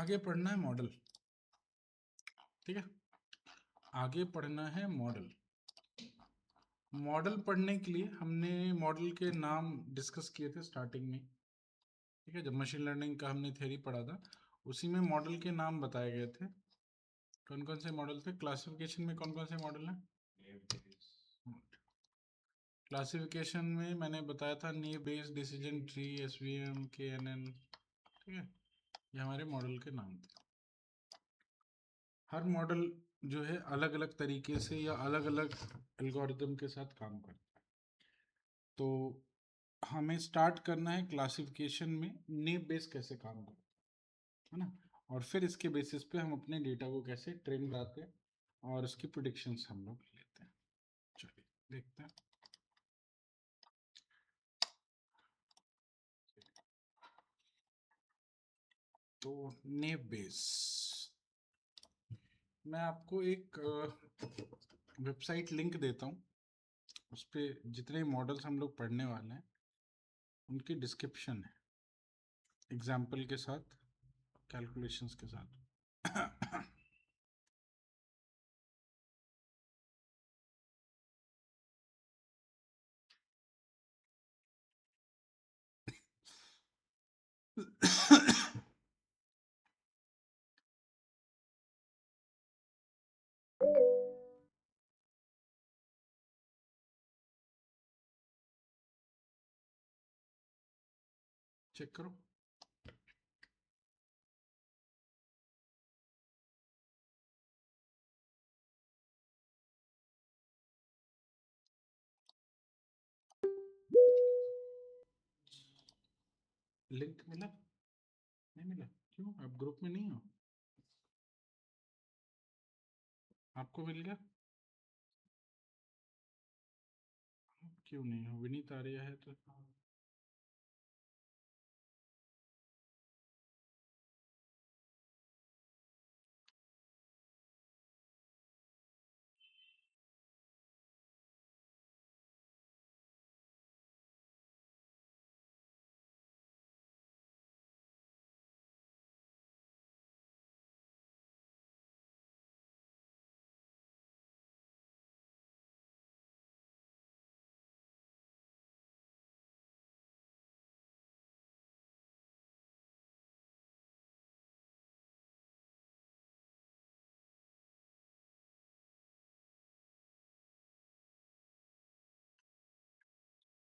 आगे पढ़ना है मॉडल। ठीक है, आगे पढ़ना है मॉडल। मॉडल पढ़ने के लिए हमने मॉडल के नाम डिस्कस किए थे स्टार्टिंग में। ठीक है, जब मशीन लर्निंग का हमने थ्योरी पढ़ा था उसी में मॉडल के नाम बताए गए थे। कौन कौन से मॉडल थे? क्लासिफिकेशन में कौन कौन से मॉडल हैं? क्लासिफिकेशन में मैंने बताया था naive based, decision tree, SVM, KNN. ठीक है, ये हमारे मॉडल के नाम थे। हर मॉडल जो है अलग अलग तरीके से या अलग अलग एल्गोरिदम के साथ काम करता है। तो हमें स्टार्ट करना है क्लासिफिकेशन में नेव बेस कैसे काम करता है ना, और फिर इसके बेसिस पे हम अपने डेटा को कैसे ट्रेन कराते हैं और उसकी प्रिडिक्शंस हम लोग लेते हैं। चलिए देखते हैं। तो नेव बेस, मैं आपको एक वेबसाइट लिंक देता हूँ, उस पर जितने मॉडल्स हम लोग पढ़ने वाले हैं उनकी डिस्क्रिप्शन है, एग्जाम्पल के साथ, कैलकुलेशंस के साथ। चेक करो। लिंक मिला? नहीं मिला? क्यों? आप ग्रुप में नहीं हो? आपको मिल गया? आप क्यों नहीं हो? विनीत आर्या है तो।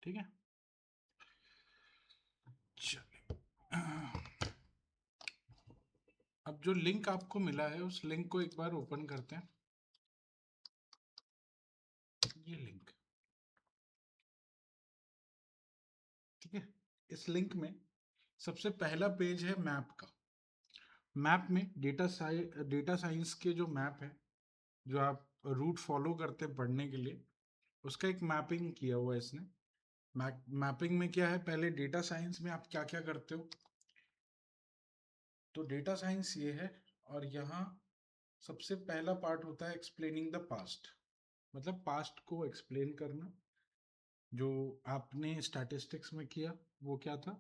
ठीक है, चलिए। अब जो लिंक आपको मिला है उस लिंक को एक बार ओपन करते हैं। ये लिंक, ठीक है, इस लिंक में सबसे पहला पेज है मैप का। मैप में डेटा साइंस के जो मैप है, जो आप रूट फॉलो करते हैं पढ़ने के लिए, उसका एक मैपिंग किया हुआ है इसने। मैपिंग में क्या है, पहले डेटा साइंस में आप क्या क्या करते हो, तो डेटा साइंस ये है। और यहाँ सबसे पहला पार्ट होता है एक्सप्लेनिंग द पास्ट, मतलब पास्ट को एक्सप्लेन करना। जो आपने स्टैटिस्टिक्स में किया वो क्या था,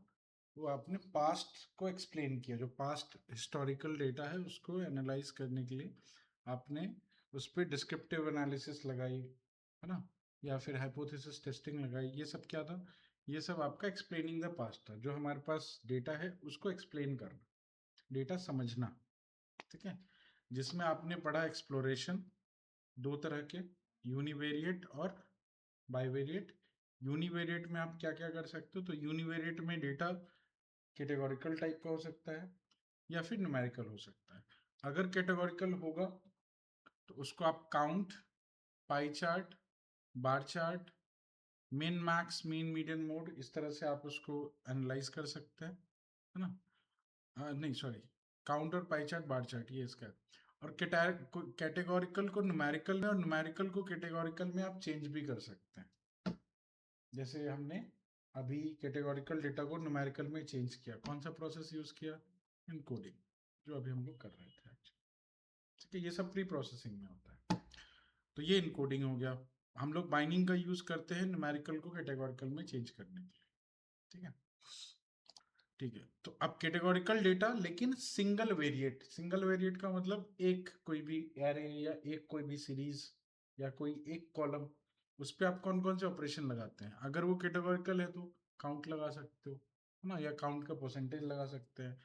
वो आपने पास्ट को एक्सप्लेन किया। जो पास्ट हिस्टोरिकल डेटा है उसको एनालाइज करने के लिए आपने उस पर डिस्क्रिप्टिव एनालिसिस लगाई, है ना, या फिर हाइपोथेसिस टेस्टिंग लगाई। ये सब क्या था? ये सब आपका एक्सप्लेनिंग द पास्ट था। जो हमारे पास डेटा है उसको एक्सप्लेन करना, डेटा समझना। ठीक है, जिसमें आपने पढ़ा एक्सप्लोरेशन, दो तरह के, यूनिवेरिएट और बाइवेरिएट। यूनिवेरिएट में आप क्या क्या कर सकते हो, तो यूनिवेरिएट में डेटा कैटेगोरिकल टाइप का हो सकता है या फिर न्यूमेरिकल हो सकता है। अगर कैटेगोरिकल होगा तो उसको आप count, pie chart, bar chart, min max, mean, median, mode, इस तरह से आप उसको एनालाइज कर सकते हैं, है ना। नहीं सॉरी, काउंट और पाई चार्ट, बार चार्ट, ये इसका है। और कैटेगोरिकल को न्यूमेरिकल में और न्यूमेरिकल को कैटेगोरिकल में आप चेंज भी कर सकते हैं। जैसे हमने अभी कैटेगोरिकल डेटा को न्यूमेरिकल में चेंज किया, कौन सा प्रोसेस यूज किया? इनकोडिंग, जो अभी हम लोग कर रहे थे एक्चुअली। ठीक है, ये सब प्री प्रोसेसिंग में होता है। तो ये इनकोडिंग हो गया। हम लोग बाइंडिंग का यूज करते हैं न्यूमेरिकल को कैटेगोरिकल में चेंज करने के लिए। ठीक है, ठीक है, तो अब कैटेगोरिकल डेटा लेकिन सिंगल वेरिएट का मतलब एक कोई भी एरे या एक कोई भी सीरीज या कोई एक कॉलम, उस पर आप कौन कौन से ऑपरेशन लगाते हैं। अगर वो कैटेगोरिकल है तो काउंट लगा सकते हो, है ना, या काउंट का परसेंटेज लगा सकते हैं,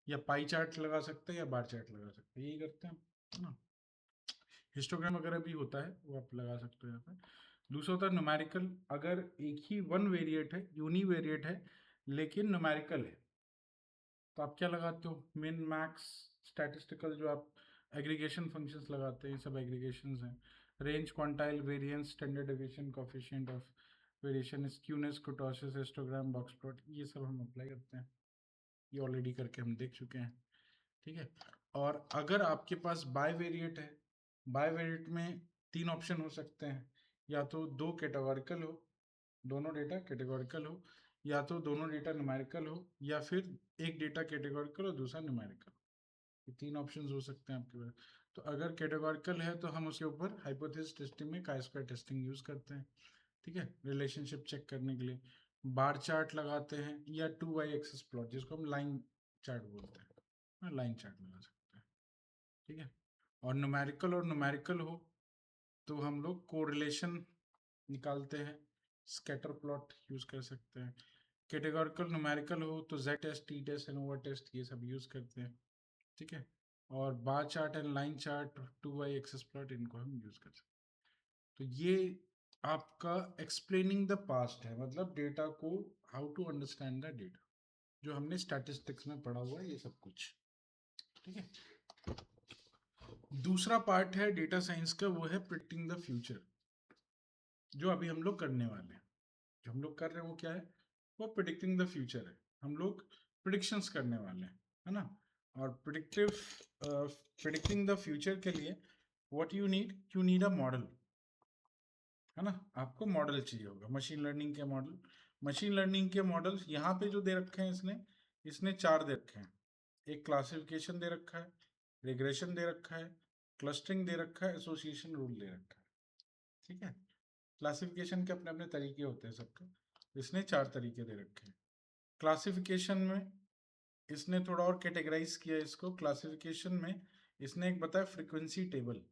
या पाई चार्ट लगा सकते हैं, या बार चार्ट लगा सकते हैं, यही करते हैं, है ना। हिस्टोग्राम वगैरह भी होता है, वो आप लगा सकते हो यहाँ पे। दूसरा होता है न्यूमेरिकल, अगर एक ही वन वेरिएट है, यूनिवेरिएट है लेकिन न्यूमेरिकल है, तो आप क्या लगाते हो, मिन मैक्स स्टैटिस्टिकल, जो आप एग्रीगेशन फंक्शंस लगाते हैं, सब एग्रीगेशंस हैं। Range, quantile, variance, standard deviation, coefficient of variation, skewness, कुर्टोसिस, histogram, box plot, ये सब हम अप्लाई करते हैं, ये ऑलरेडी करके हम देख चुके हैं, ठीक है। और अगर आपके पास बायवेरिएट है, बायवेरिएट में तीन ऑप्शन हो सकते हैं, या तो दो कैटेगोरिकल हो, दोनों डेटा कैटेगोरिकल हो, या तो दोनों डेटा न्यूमेरिकल हो, या फिर एक डेटा कैटेगोरिकल और दूसरा न्यूमेरिकल, ये तीन ऑप्शंस हो सकते हैं आपके पास। तो अगर कैटेगोरिकल है तो हम उसके ऊपर हाइपोथेसिस टेस्टिंग में काई स्क्वायर टेस्टिंग यूज करते हैं, ठीक है, रिलेशनशिप चेक करने के लिए। बार चार्ट लगाते हैं या 2y एक्सिस प्लॉट, जिसको हम लाइन चार्ट बोलते हैं, लाइन चार्ट लगा सकते हैं, ठीक है। और न्यूमेरिकल हो तो हम लोग कोरिलेशन निकालते हैं, स्कैटर प्लॉट यूज कर सकते हैं। कैटेगोरिकल न्यूमेरिकल हो तो z test, t test, ANOVA test, ये सब यूज करते हैं, ठीक है। और bar chart and line chart, 2y axis plot, इनको हम यूज कर सकते हैं। तो ये आपका एक्सप्लेनिंग द पास्ट है, मतलब डेटा को, how to understand the data, जो हमने स्टैटिस्टिक्स में पढ़ा हुआ है, ये सब कुछ, ठीक है। दूसरा पार्ट है डेटा साइंस का, वो है प्रिडिक्टिंग द फ्यूचर, जो अभी हम लोग करने वाले हैं। जो हम लोग कर रहे हैं वो क्या है, वो प्रिडिक्टिंग द फ्यूचर है, हम लोग प्रिडिक्शंस करने वाले हैं, है ना। और प्रिडिक्टिंग द फ्यूचर के लिए what you need a model, है ना। आपको मॉडल चाहिए होगा, मशीन लर्निंग के मॉडल। मशीन लर्निंग के मॉडल्स यहाँ पे जो दे रखे हैं, इसने चार दे रखे हैं। एक क्लासिफिकेशन दे रखा है, रिग्रेशन दे रखा है, क्लस्टरिंग दे रखा है, एसोसिएशन रूल दे रखा है, ठीक है। क्लासिफिकेशन के अपने अपने तरीके होते हैं सबके, इसने चार तरीके दे रखे हैं। क्लासिफिकेशन में इसने थोड़ा और कैटेगराइज किया इसको। क्लासिफिकेशन में इसने एक बताया फ्रीक्वेंसी टेबल।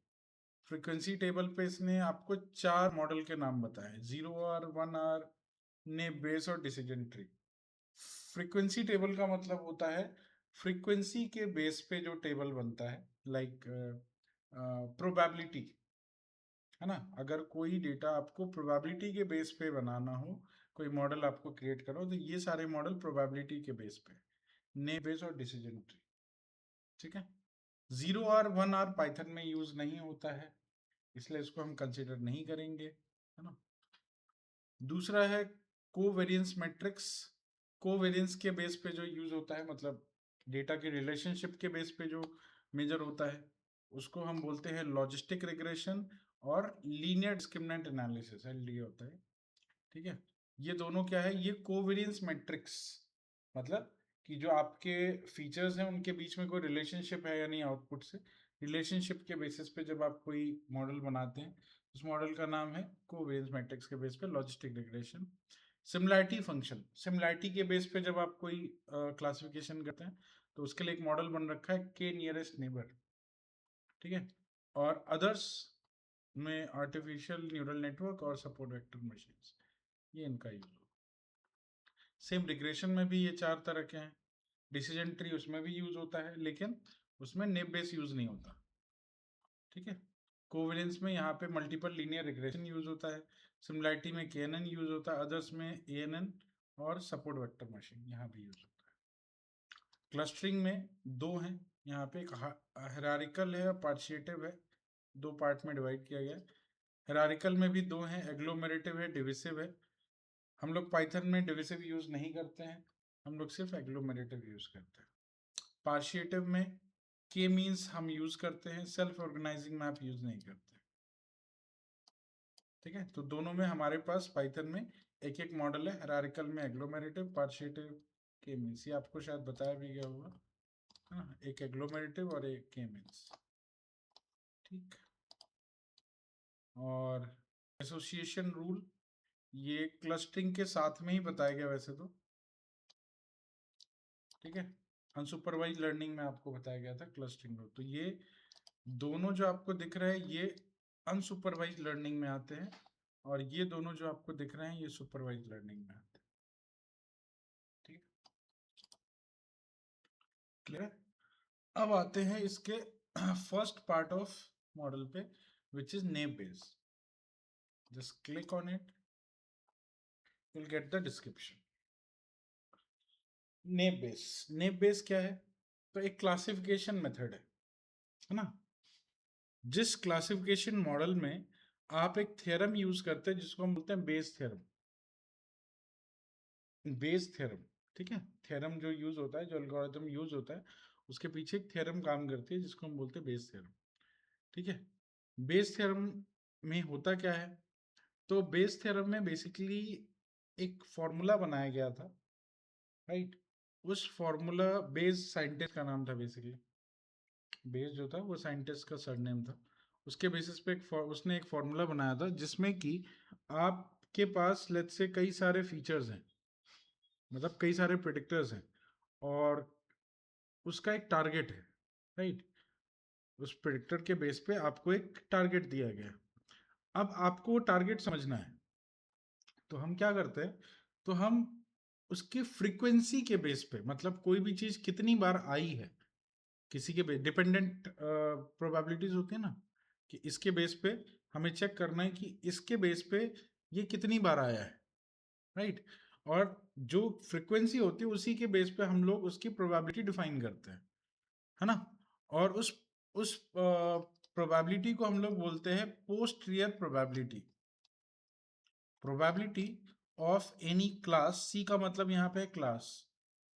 फ्रीक्वेंसी टेबल पे इसने आपको चार मॉडल के नाम बताए, 0R, 1R, नेब बेस और डिसीजन ट्री। फ्रीक्वेंसी टेबल का मतलब होता है फ्रीक्वेंसी के बेस पे जो टेबल बनता है, लाइक प्रोबेबिलिटी, है ना। अगर कोई डेटा आपको प्रोबेबिलिटी के बेस पे बनाना हो, कोई मॉडल आपको क्रिएट करो, तो ये सारे मॉडल प्रोबेबिलिटी के बेस पे, नेब बेस और डिसीजन ट्री, ठीक है। 0R, 1R पाइथन में यूज नहीं होता है, इसलिए इसको हम कंसिडर नहीं करेंगे, है ना। दूसरा है कोवेरियंस मैट्रिक्स। कोवेरियंस के बेस पे जो यूज होता है, मतलब डेटा के रिलेशनशिप के बेस पे जो मेजर होता है, उसको हम बोलते हैं लॉजिस्टिक रिग्रेशन और लीनियर डिस्क्रिमिनेंट एनालिसिस, LDA होता है, ठीक है। ये दोनों क्या है, ये कोवेरियंस मैट्रिक्स, मतलब कि जो आपके फीचर्स हैं उनके बीच में कोई रिलेशनशिप है या नहीं, आउटपुट से रिलेशनशिप के बेसिस पे जब आप कोई मॉडल बनाते हैं, उस मॉडल का नाम है कोवेरियंस मैट्रिक्स के बेस पे logistic regression. Similarity function, similarity के बेस पे जब आप कोई क्लासिफिकेशन करते हैं, तो उसके लिए एक मॉडल बन रखा है के नियरेस्ट नेबर, ठीक है। और अदर्स में आर्टिफिशियल न्यूरल नेटवर्क और सपोर्ट वेक्टर मशीन्स, ये इनका यूज होगा। सेम रिग्रेशन में भी ये चार तरह के हैं। डिसीजन ट्री उसमें भी यूज होता है, लेकिन उसमें नेब बेस यूज नहीं होता, ठीक है। कोवेरियंस में यहाँ पे मल्टीपल लीनियर रिग्रेशन यूज होता है। सिमिलैरिटी में KNN यूज होता है, अदर्स में ANN और सपोर्ट वेक्टर मशीन यहाँ भी यूज होता है। क्लस्टरिंग में दो हैं, यहाँ पे एक हायरार्किकल है और पार्शिएटिव है, दो पार्ट में डिवाइड किया गया है। हायरार्किकल में भी दो हैं, एग्लोमेरेटिव है, डिविसिव है। हम लोग पाइथन में डिविसिव यूज नहीं करते हैं, हम लोग सिर्फ एग्लोमेरेटिव यूज करते हैं। पार्शिएटिव में के मीन्स हम यूज करते हैं, सेल्फ ऑर्गेनाइजिंग मैप यूज नहीं करते, ठीक है। तो दोनों में हमारे पास पाइथन में एक एक मॉडल है, हायरार्किकल में एग्लोमेरेटिव, पार्शिएटिव के मीन्स, ये आपको शायद बताया भी गया होगा, है ना, एक एग्लोमेरेटिव और एक के मीन्स, ठीक। और एसोसिएशन रूल, ये क्लस्टरिंग के साथ में ही बताया गया वैसे तो, ठीक है। अनसुपरवाइज लर्निंग में आपको बताया गया था क्लस्टरिंग ग्रुप। तो ये दोनों जो आपको दिख रहे हैं ये अनसुपरवाइज लर्निंग में आते हैं, और ये दोनों जो आपको दिख रहे हैं ये सुपरवाइज लर्निंग में आते हैं। ठीक है, क्लियर। अब आते हैं इसके फर्स्ट पार्ट ऑफ मॉडल पे, which is name base. Just click on it, you will get the description. Name base क्या है? तो एक क्लासिफिकेशन मेथड है ना, जिस क्लासिफिकेशन मॉडल में आप एक थ्योरम यूज करते हैं जिसको हम बोलते हैं बेस थ्योरम। बेस थ्योरम, ठीक है, थ्योरम जो यूज होता है, जो एल्गोरिथम यूज होता है, उसके पीछे एक थ्योरम काम करती है जिसको हम बोलते हैं बेस थ्योरम। ठीक है, बेस थ्योरम में होता क्या है? तो बेस थ्योरम में बेसिकली एक फॉर्मूला बनाया गया था, राइट। उस फॉर्मूला, बेस साइंटिस्ट का नाम था बेसिकली, बेस जो था वो साइंटिस्ट का सरनेम था। उसके बेसिस पे उसने एक फॉर्मूला बनाया था जिसमें कि आपके पास लेट्स से कई सारे फीचर्स हैं, मतलब कई सारे प्रेडिक्टर्स हैं, और उसका एक टारगेट है, राइट। उस प्रेडिक्टर के बेस पे आपको एक टारगेट दिया गया। अब आपको वो टारगेट समझना है, तो हम क्या करते हैं, तो हम उसकी फ्रीक्वेंसी के बेस पे, मतलब कोई भी चीज कितनी बार आई है, किसी के बेस डिपेंडेंट प्रोबेबिलिटीज होती है ना, कि इसके बेस पे हमें चेक करना है कि इसके बेस पे ये कितनी बार आया है, राइट। और जो फ्रीक्वेंसी होती है उसी के बेस पे हम लोग उसकी प्रोबेबिलिटी डिफाइन करते हैं, है ना। और उस प्रोबेबिलिटी को हम लोग बोलते हैं posterior probability. Probability of any class, C का मतलब यहाँ पे क्लास,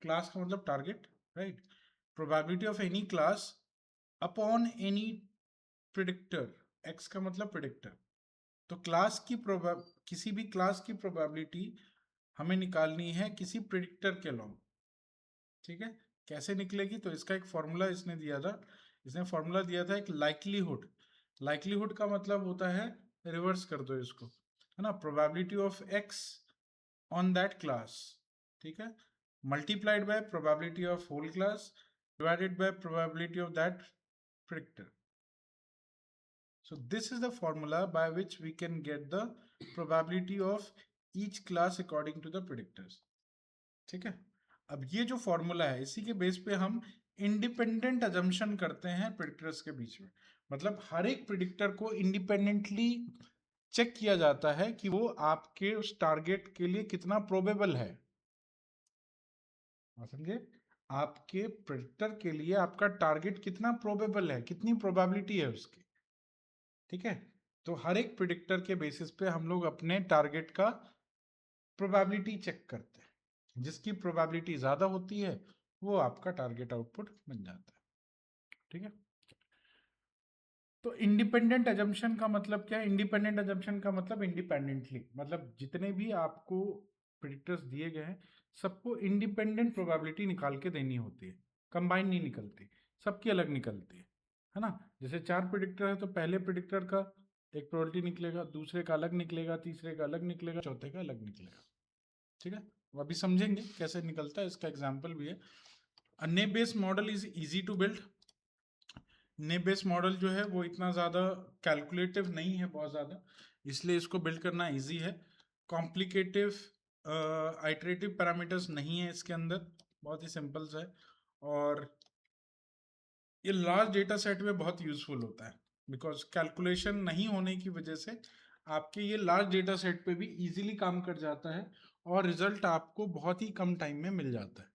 क्लास का मतलब target, right. Probability of any class upon any predictor, X का मतलब प्रिडिक्टर। तो क्लास की किसी भी क्लास की प्रोबेबिलिटी हमें निकालनी है किसी प्रिडिक्टर के लॉन्ग, ठीक है। कैसे निकलेगी? तो इसका एक फॉर्मूला इसने दिया था, इसने फॉर्मूला दिया था एक लाइक्लीहुड। लाइक्लीहुड का मतलब होता है, रिवर्स कर दो इसको, है ना, probability of X on that class, ठीक है, multiplied by probability of whole class divided by probability of that predictor. So this is the formula by which we can get the probability of each class according to the predictors. ठीक है, अब ये जो formula है इसी के base पे हम इंडिपेंडेंट अजम्पशन करते हैं प्रिडिक्टर्स के बीच में। मतलब हर एक प्रिडिक्टर को इंडिपेंडेंटली चेक किया जाता है कि वो आपके उस टारगेट के लिए कितना प्रोबेबल है, समझे। आपके प्रिडिक्टर के लिए आपका टारगेट कितना प्रोबेबल है, कितनी प्रोबेबिलिटी है उसकी, ठीक है। तो हर एक प्रिडिक्टर के बेसिस पे हम लोग अपने टारगेट का प्रोबेबिलिटी चेक करते हैं, जिसकी प्रोबेबिलिटी ज्यादा होती है वो आपका टारगेट आउटपुट बन जाता है, ठीक है। तो इंडिपेंडेंट अजम्पशन का मतलब क्या है? इंडिपेंडेंट अजम्पशन का मतलब इंडिपेंडेंटली, मतलब जितने भी आपको प्रिडिक्टर्स दिए गए हैं सबको इंडिपेंडेंट प्रोबेबिलिटी निकाल के देनी होती है, कंबाइन नहीं निकलती, सबकी अलग निकलती है ना। जैसे 4 प्रिडिक्टर है तो पहले प्रिडिक्टर का एक प्रोबेबिलिटी निकलेगा, दूसरे का अलग निकलेगा, तीसरे का अलग निकलेगा, चौथे का अलग निकलेगा, ठीक है। वो अभी समझेंगे कैसे निकलता है, इसका एग्जाम्पल भी है। Naive based model is easy to build. Naive based model जो है वो इतना ज़्यादा कैलकुलेटिव नहीं है बहुत ज़्यादा, इसलिए इसको बिल्ड करना इजी है। कॉम्प्लिकेटिव आइटरेटिव पैरामीटर्स नहीं है इसके अंदर, बहुत ही सिंपल सा है। और ये लार्ज डेटा सेट में बहुत यूजफुल होता है, बिकॉज कैलकुलेशन नहीं होने की वजह से आपके ये लार्ज डेटा सेट पे भी इजीली काम कर जाता है, और रिजल्ट आपको बहुत ही कम टाइम में मिल जाता है।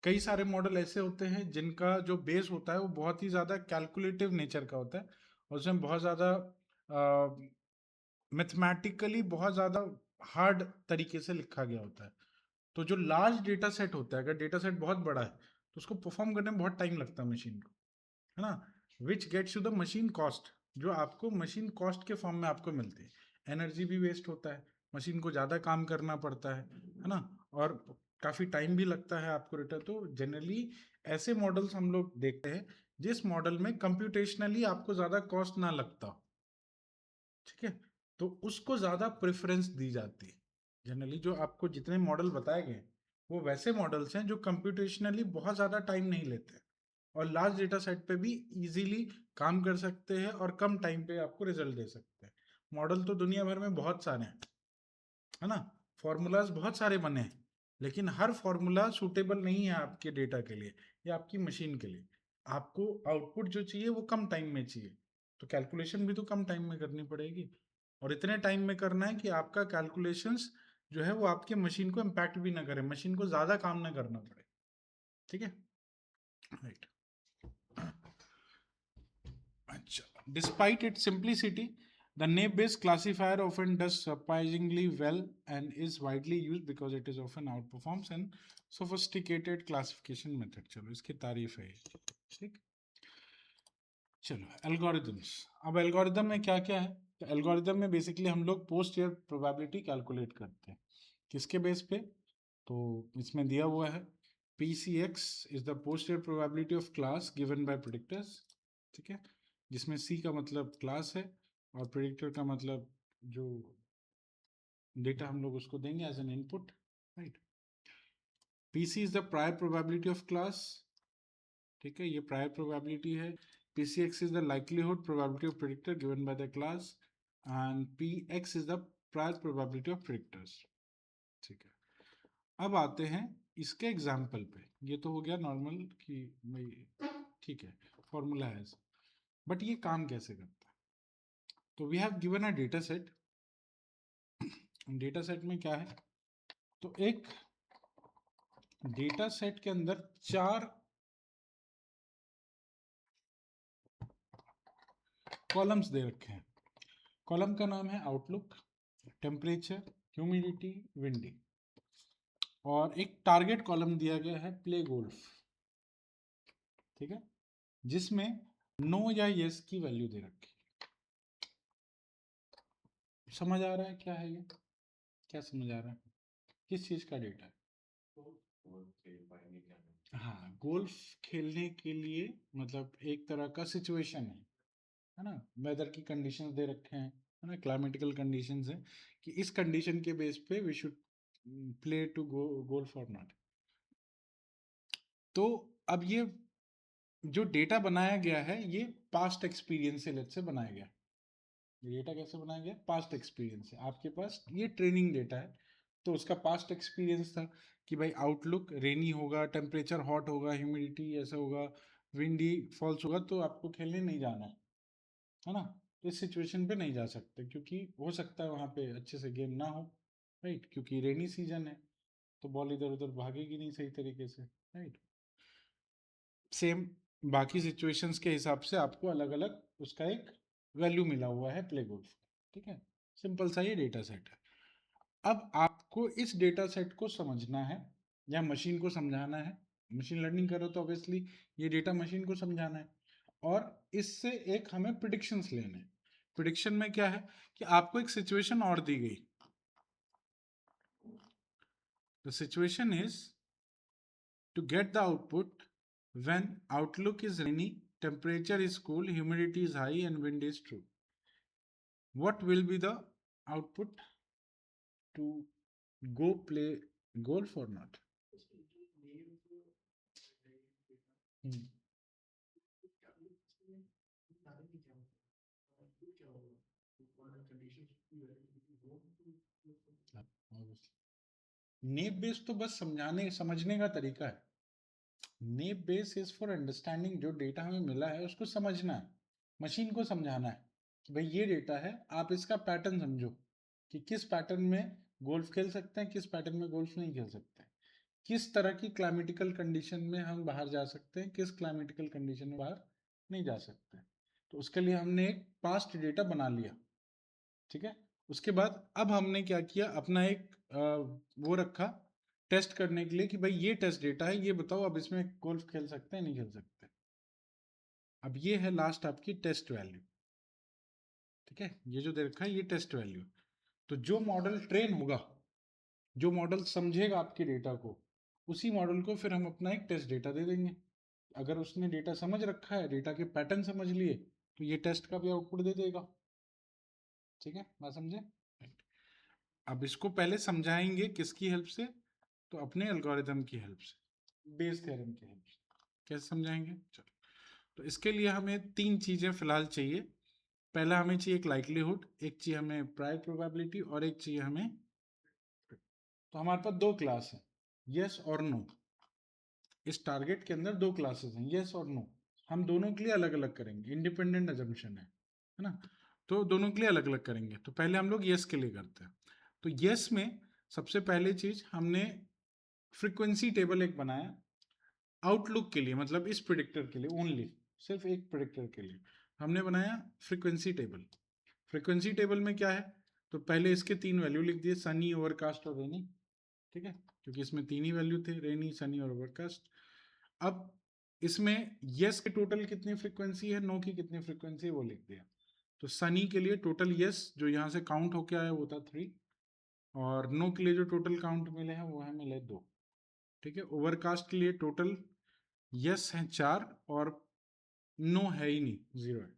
कई सारे मॉडल ऐसे होते हैं जिनका जो बेस होता है वो बहुत ही ज़्यादा कैलकुलेटिव नेचर का होता है, और उसमें बहुत ज़्यादा मैथमेटिकली बहुत ज़्यादा हार्ड तरीके से लिखा गया होता है। तो जो लार्ज डेटा सेट होता है, अगर डेटा सेट बहुत बड़ा है तो उसको परफॉर्म करने में बहुत टाइम लगता है मशीन को, है ना। Which gets you the machine cost, जो आपको मशीन कॉस्ट के फॉर्म में आपको मिलती है। एनर्जी भी वेस्ट होता है, मशीन को ज़्यादा काम करना पड़ता है ना, और काफ़ी टाइम भी लगता है आपको रिटर्न। तो जनरली ऐसे मॉडल्स हम लोग देखते हैं जिस मॉडल में कंप्यूटेशनली आपको ज़्यादा कॉस्ट ना लगता, ठीक है, तो उसको ज़्यादा प्रेफरेंस दी जाती है। जनरली जो आपको जितने मॉडल बताए गए वो वैसे मॉडल्स हैं जो कंप्यूटेशनली बहुत ज़्यादा टाइम नहीं लेते और लार्ज डेटा सेट पे भी इजीली काम कर सकते हैं और कम टाइम पे आपको रिजल्ट दे सकते हैं। मॉडल तो दुनिया भर में बहुत सारे हैं, है ना, फॉर्मूलाज बहुत सारे बने हैं, लेकिन हर फॉर्मूला सूटेबल नहीं है आपके डेटा के लिए या आपकी मशीन के लिए। आपको आउटपुट जो चाहिए वो कम टाइम में चाहिए, तो कैलकुलेशन भी तो कम टाइम में करनी पड़ेगी, और इतने टाइम में करना है कि आपका कैलकुलेशंस जो है वो आपके मशीन को इम्पैक्ट भी ना करे, मशीन को ज़्यादा काम ना करना पड़े। ठीक है, राइट। अच्छा, despite it's simplicity, the naive-Bayes classifier often does surprisingly well and is widely used because it is often outperforms an sophisticated classification method. चलो इसकी तारीफ है ये, ठीक। चलो एल्गोरिदम्स, अब एल्गोरिदम में क्या क्या है, तो एल्गोरिदम में बेसिकली हम लोग पोस्ट ईयर प्रोबेबिलिटी कैलकुलेट करते हैं, किसके बेस पे, तो इसमें दिया हुआ है PCX is the post year probability of class given by predictors, ठीक है, जिसमें C का मतलब क्लास है और प्रेडिक्टर का मतलब जो डेटा हम लोग उसको देंगे as an input, right. PC is the prior probability of class, ठीक है, ये प्रायर प्रोबेबिलिटी है। PCX is the likelihood probability of predictor given by the class and PX is the prior probability of predictors, ठीक है। अब आते हैं इसके एग्जाम्पल पे, ये तो हो गया नॉर्मल कि भाई ठीक है फॉर्मूला है, बट ये काम कैसे करता है, तो we have given a data set, data set में क्या है, तो एक डेटा सेट के अंदर 4 कॉलम्स दे रखे हैं। कॉलम का नाम है आउटलुक, टेम्परेचर, ह्यूमिडिटी, विंडी, और एक टारगेट कॉलम दिया गया है प्ले गोल्फ, ठीक है, जिसमें नो या यस की वैल्यू दे रखी। समझ आ रहा है क्या है ये, क्या समझ आ रहा है, किस चीज का डेटा है? हाँ, गोल्फ खेलने के लिए मतलब एक तरह का सिचुएशन है ना, वेदर की कंडीशंस दे रखे हैं, है ना, क्लाइमेटिकल कंडीशंस है कि इस कंडीशन के बेस पे we should play to golf और नॉट। तो अब ये जो डेटा बनाया गया है ये पास्ट एक्सपीरियंस से लेट से बनाया गया, डेटा कैसे बनाया गया, पास्ट एक्सपीरियंस है, आपके पास ये ट्रेनिंग डेटा है, तो उसका पास्ट एक्सपीरियंस था कि भाई आउटलुक रेनी होगा, टेम्परेचर हॉट होगा, ह्यूमिडिटी ऐसा होगा, विंडी फॉल्स होगा, तो आपको खेलने नहीं जाना है ना, तो इस सिचुएशन पे नहीं जा सकते क्योंकि हो सकता है वहाँ पे अच्छे से गेम ना हो, राइट, क्योंकि रेनी सीजन है तो बॉल इधर उधर भागेगी नहीं सही तरीके से, राइट। सेम बाकी सिचुएशंस के हिसाब से आपको अलग अलग उसका एक वैल्यू मिला हुआ है प्ले गोल्फ, ठीक है, सिंपल सा ये डेटा सेट है। अब आपको इस डेटा सेट को समझना है या मशीन को समझाना है, मशीन लर्निंग करो तो ऑब्वियसली ये डेटा मशीन को समझाना है, और इससे एक हमें प्रिडिक्शंस लेने हैं। प्रिडिक्शन में क्या है कि आपको एक सिचुएशन और दी गई, the situation is to get the output when outlook is rainy, temperature is cool, humidity is high and wind is true. What will be the output to go play golf or not? Hmm. Naive Bayes तो बस समझाने समझने का तरीका है, naive Bayes is for understanding, जो data हमें मिला है उसको समझना है, मशीन को समझाना है कि भाई ये डेटा है, आप इसका पैटर्न समझो कि किस पैटर्न में गोल्फ खेल सकते हैं, किस पैटर्न में गोल्फ नहीं खेल सकते हैं, किस तरह की क्लाइमेटिकल कंडीशन में हम बाहर जा सकते हैं, किस क्लाइमेटिकल कंडीशन में बाहर नहीं जा सकते हैं। तो उसके लिए हमने एक पास्ट डेटा बना लिया, ठीक है। उसके बाद अब हमने क्या किया, अपना एक वो रखा टेस्ट करने के लिए कि भाई ये टेस्ट डेटा है, ये बताओ अब इसमें गोल्फ खेल सकते हैं नहीं खेल सकते। अब ये है लास्ट आपकी टेस्ट वैल्यू, ठीक है, ये जो दे रखा है ये टेस्ट वैल्यू। तो जो मॉडल ट्रेन होगा, जो मॉडल समझेगा आपके डेटा को, उसी मॉडल को फिर हम अपना एक टेस्ट डेटा दे देंगे। अगर उसने डेटा समझ रखा है, डेटा के पैटर्न समझ लिए, तो ये टेस्ट का भी आउटपुट दे देगा, ठीक है, बात समझे। अब इसको पहले समझाएंगे किसकी हेल्प से, तो अपने एल्गोरिथम की हेल्प से, बेस थ्योरम की हेल्प से कैसे समझाएंगे? चलो, तो इसके लिए हमें तीन चीजें फिलहाल चाहिए। पहला हमें चाहिए एक लाइक्लीहुड, एक चाहिए हमें प्रायर प्रोबेबिलिटी, और एक चाहिए हमें, तो हमारे पास दो क्लास है, यस और नो। इस टारगेट के अंदर दो क्लासेस हैं, यस और नो। हम दोनों के लिए अलग अलग करेंगे, इंडिपेंडेंट अजम्पशन है ना, तो दोनों के लिए अलग अलग करेंगे। तो पहले हम लोग यस के लिए करते हैं। तो यस में सबसे पहले चीज हमने फ्रीक्वेंसी टेबल एक बनाया आउटलुक के लिए, मतलब इस प्रिडिक्टर के लिए ओनली, सिर्फ एक प्रिडिक्टर के लिए हमने बनाया फ्रीक्वेंसी टेबल। फ्रीक्वेंसी टेबल में क्या है, तो पहले इसके तीन वैल्यू लिख दिए, सनी, ओवरकास्ट और रेनी, ठीक है, क्योंकि इसमें तीन ही वैल्यू थे, रेनी, सनी और ओवरकास्ट। अब इसमें यस के टोटल कितनी फ्रीक्वेंसी है, नो की कितनी फ्रीक्वेंसी है वो लिख दिया। तो सनी के लिए टोटल यस जो यहाँ से काउंट होके आया वो था 3, और नो के लिए जो टोटल काउंट मिले हैं वो है मिले 2, ठीक है। ओवरकास्ट के लिए टोटल यस है 4 और नो है ही नहीं, 0 है,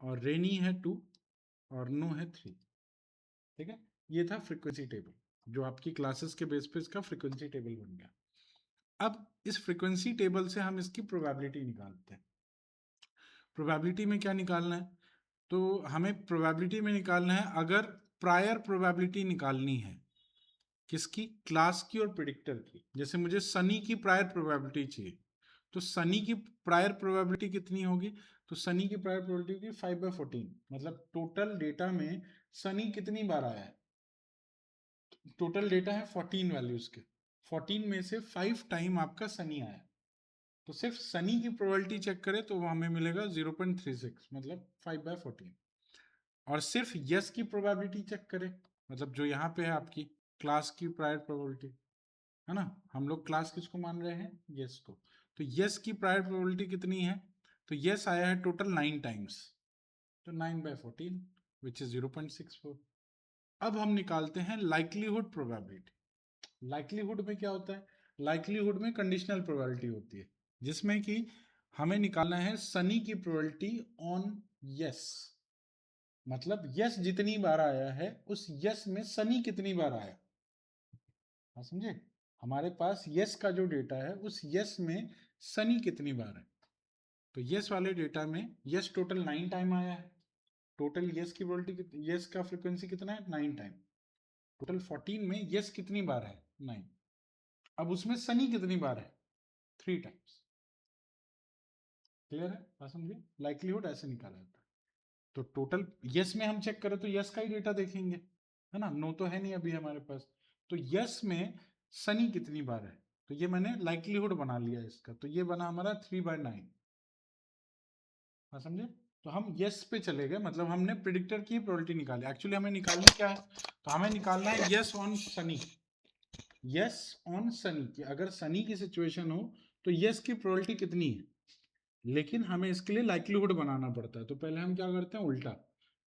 और रेनी है 2 और नो है 3, ठीक है। ये था फ्रीक्वेंसी टेबल, जो आपकी क्लासेस के बेस पे इसका फ्रीक्वेंसी टेबल बन गया। अब इस फ्रीक्वेंसी टेबल से हम इसकी प्रोबेबिलिटी निकालते हैं। प्रोबेबिलिटी में क्या निकालना है, तो हमें प्रोबेबिलिटी में निकालना है अगर प्रायर प्रोबेबिलिटी निकालनी है, किसकी, क्लास की और प्रिडिक्टर की। जैसे मुझे सनी की प्रायर प्रोबेबिलिटी चाहिए, तो सनी की प्रायर प्रोबेबिलिटी कितनी होगी, तो सनी की प्रायर प्रोबेबिलिटी होगी 5/14, मतलब टोटल डेटा में सनी कितनी बार आया है, टोटल डेटा है 14 वैल्यूज के, 14 में से 5 टाइम आपका सनी आया, तो सिर्फ सनी की प्रोबेबिलिटी चेक करें तो वो हमें मिलेगा 0.36, मतलब 5/14। और सिर्फ यस की प्रोबेबिलिटी चेक करें, मतलब जो यहाँ पे है आपकी क्लास की प्रायर प्रोबेबिलिटी, है ना, हम लोग क्लास किसको मान रहे हैं, यस को। तो यस की प्रायर प्रोबेबिलिटी कितनी है, तो यस आया है टोटल 9 टाइम्स, तो 9/14 विच इज 0.64। अब हम निकालते हैं लाइक्लीहुड प्रोबेबिलिटी। लाइक्लीहुड में क्या होता है, लाइक्लीहुड में कंडीशनल प्रोबेबिलिटी होती है, जिसमें कि हमें निकालना है सनी की प्रोबेबिलिटी ऑन यस, मतलब यस जितनी बार आया है उस यस में सनी कितनी बार आया, हाँ समझे, हमारे पास यस का जो डेटा है उस यस में सनी कितनी बार है। तो यस वाले डेटा में यस टोटल 9 टाइम आया है, टोटल यस की प्रोबेबिलिटी, यस का फ्रीक्वेंसी कितना है 9 टाइम, टोटल 14 में यस कितनी बार है 9, अब उसमें सनी कितनी बार है 3 टाइम्स। क्लियर है, बात समझिए, लाइक्लीहुड ऐसे निकाला जाता है। तो टोटल यस में हम चेक करें तो यस का ही डेटा देखेंगे, है ना, नो तो है नहीं अभी हमारे पास, तो यस में सनी कितनी बार है, तो ये मैंने लाइक्लीहुड बना लिया इसका, तो ये बना हमारा 3/9, हाँ समझे। तो हम यस पे चले गए, मतलब हमने प्रिडिक्टर की प्रोबेबिलिटी निकाली, एक्चुअली हमें निकालनी क्या है, तो हमें निकालना है yes on Sunny, yes on Sunny, कि अगर सनी की सिचुएशन हो तो यस की प्रोबेबिलिटी कितनी है, लेकिन हमें इसके लिए लाइक्लीहुड बनाना पड़ता है। तो पहले हम क्या करते हैं, उल्टा,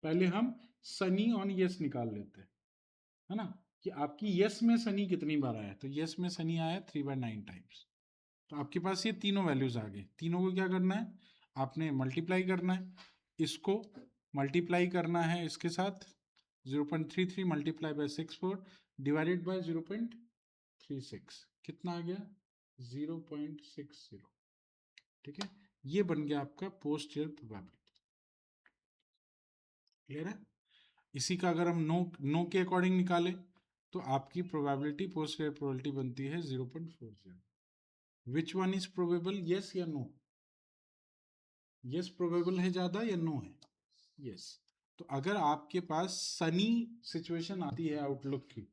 पहले हम सनी ऑन यस निकाल लेते हैं, है ना, कि आपकी यस में सनी कितनी बार आया, तो यस में सनी आया 3/9 टाइम्स। तो आपके पास ये तीनों वैल्यूज आ गए, तीनों को क्या करना है, आपने मल्टीप्लाई करना है, इसको मल्टीप्लाई करना है इसके साथ 0.33 मल्टीप्लाई बाय 64 डिवाइडेड बाय 0.36, कितना आ गया 0.60, ठीक है। ये बन गया आपका पोस्टीरियर प्रोबेबिलिटी। क्लियर है। इसी का अगर हम नो नो के अकॉर्डिंग निकालें तो आपकी प्रोबेबिलिटी, पोस्टीरियर प्रोबेबिलिटी बनती है 0.40। Which one is probable, yes या नो, यस प्रोबेबल है ज्यादा या नो है, यस। तो अगर आपके पास सनी सिचुएशन आती है आउटलुक की,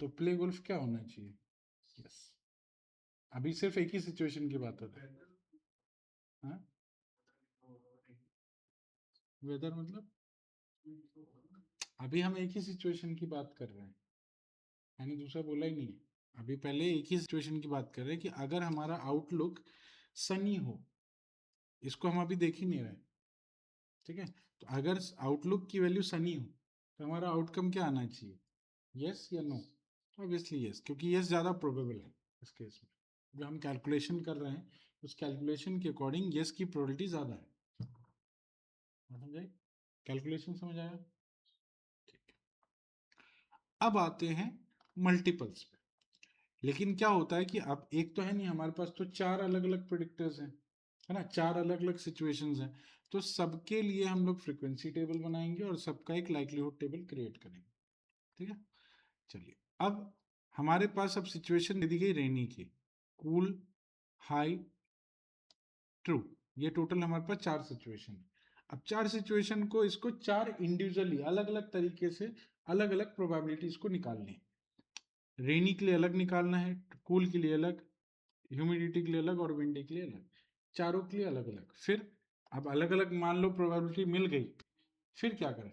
तो प्ले गोल्फ क्या होना चाहिए, यस। अभी सिर्फ एक ही सिचुएशन की बात होती है, हाँ, वेदर मतलब अभी हम एक ही सिचुएशन की बात कर रहे हैं, मैंने दूसरा बोला ही नहीं है। अभी पहले एक ही सिचुएशन की बात कर रहे हैं कि अगर हमारा आउटलुक सनी हो, इसको हम अभी देख ही नहीं रहे, ठीक है। तो अगर आउटलुक की वैल्यू सनी हो तो हमारा आउटकम क्या आना चाहिए, यस या नो, ऑब्वियसली यस, क्योंकि यस ज़्यादा प्रोबेबल है इस केस में। जो हम कैलकुलेशन कर रहे हैं उस कैलकुलेशन के अकॉर्डिंग यस की प्रोबेबिलिटी ज़्यादा है, समझ आई, कैलकुलेशन समझ आया, ठीक है। अब आते हैं मल्टीपल्स पे। लेकिन क्या होता है कि अब एक तो है नहीं, हमारे पास तो 4 अलग अलग प्रेडिक्टर्स हैं, है ना, 4 अलग अलग सिचुएशंस हैं, तो सबके लिए हम लोग फ्रीक्वेंसी टेबल बनाएंगे और सबका एक लाइक्लीहुड टेबल क्रिएट करेंगे। ठीक है, चलिए अब हमारे पास अब सिचुएशन दे दी गई रेनी की, कूल, हाई, ट्रू, ये टोटल हमारे पास 4 सिचुएशन है। अब 4 सिचुएशन को, इसको 4 इंडिविजुअली अलग अलग तरीके से अलग अलग प्रोबेबिलिटीज को निकालनी है। रेनी के लिए अलग निकालना है, कूल के लिए अलग, ह्यूमिडिटी के लिए अलग और विंडी के लिए अलग, चारों के लिए अलग अलग। फिर अब अलग अलग मान लो प्रोबेबिलिटी मिल गई, फिर क्या करें,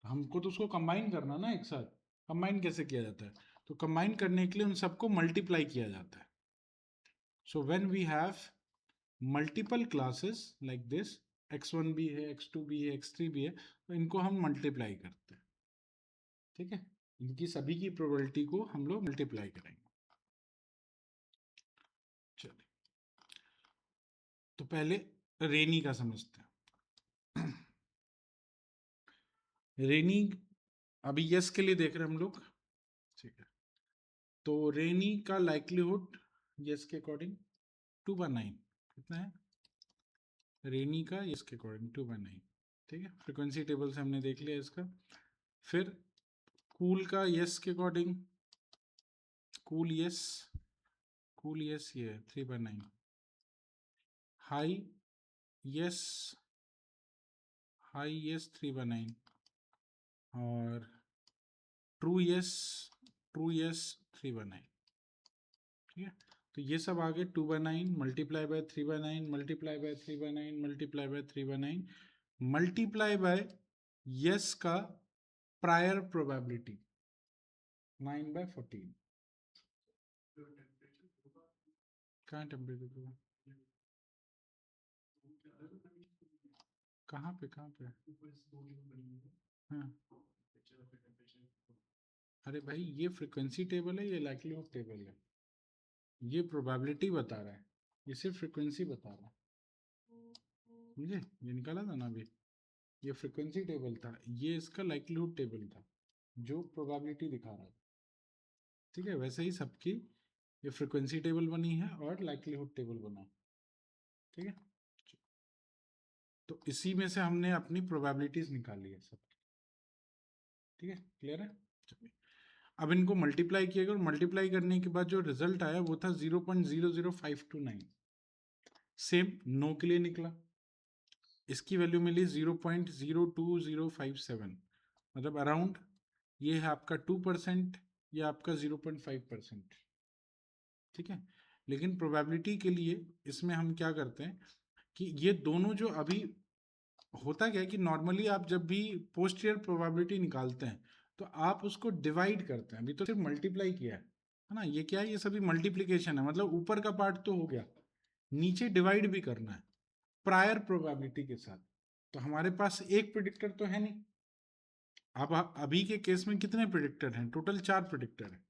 हमको तो उसको कंबाइन करना ना एक साथ। कंबाइन कैसे किया जाता है, तो कंबाइन करने के लिए उन सबको मल्टीप्लाई किया जाता है। So when we have multiple classes like this, x1 भी है, x2 भी है, x3 भी है, तो इनको हम मल्टीप्लाई करते हैं। ठीक है, इनकी सभी की प्रोबेबिलिटी को हम लोग मल्टीप्लाई करेंगे। चलिए, तो पहले रेनी का समझते हैं। रेनी अभी यस के लिए देख रहे हैं हम लोग, ठीक है, तो रेनी का लाइक्लीहुड यस के अकॉर्डिंग 2/9 कितना है, रेनी का यस के अकॉर्डिंग 2/9। ठीक है, फ्रीक्वेंसी टेबल से हमने देख लिया इसका। फिर कूल का यस के अकॉर्डिंग, कूल यस ये है 3/9। हाई यस 3/9 और ट्रू यस 3/9। ठीक है, तो ये सब आगे 2/9 multiply by 3/9 multiply by 3/9 multiply by 3/9 multiply by yes का प्रायर प्रोबेबिलिटी 9/14। कहाँ टेम्परेचर, कहाँ पे हाँ, अरे भाई ये फ्रीक्वेंसी टेबल है, ये लाइक्लीहुड टेबल है, ये प्रोबेबिलिटी बता रहा है, ये सिर्फ फ्रीक्वेंसी बता रहा है। समझे, ये निकाला था ना अभी, ये फ्रीक्वेंसी टेबल था, ये इसका लाइक्लीहुड टेबल था जो प्रोबेबिलिटी दिखा रहा था। ठीक है, वैसे ही सबकी ये फ्रीक्वेंसी टेबल बनी है और लाइक्लीहुड टेबल बना है। ठीक है, तो इसी में से हमने अपनी प्रोबेबिलिटीज निकाली है सब। ठीक है, क्लियर है। चलिए, अब इनको मल्टीप्लाई किएगा और मल्टीप्लाई करने के बाद जो रिजल्ट आया वो था 0.00529। सेम नो के लिए निकला, इसकी वैल्यू मिली 0.02057, मतलब अराउंड ये है आपका 2%, या आपका 0.5%। ठीक है, लेकिन प्रोबेबिलिटी के लिए इसमें हम क्या करते हैं कि ये दोनों जो अभी होता क्या है कि नॉर्मली आप जब भी पोस्टीरियर प्रोबेबिलिटी निकालते हैं तो आप उसको डिवाइड करते हैं। अभी तो सिर्फ मल्टीप्लाई किया है ना, ये क्या है, ये सभी मल्टीप्लिकेशन है, मतलब ऊपर का पार्ट तो हो गया, नीचे डिवाइड भी करना है प्रायर प्रोबेबिलिटी के साथ। तो हमारे पास एक प्रिडिक्टर तो है नहीं, अब अभी के केस में कितने प्रिडिक्टर हैं, टोटल 4 प्रिडिक्टर हैं।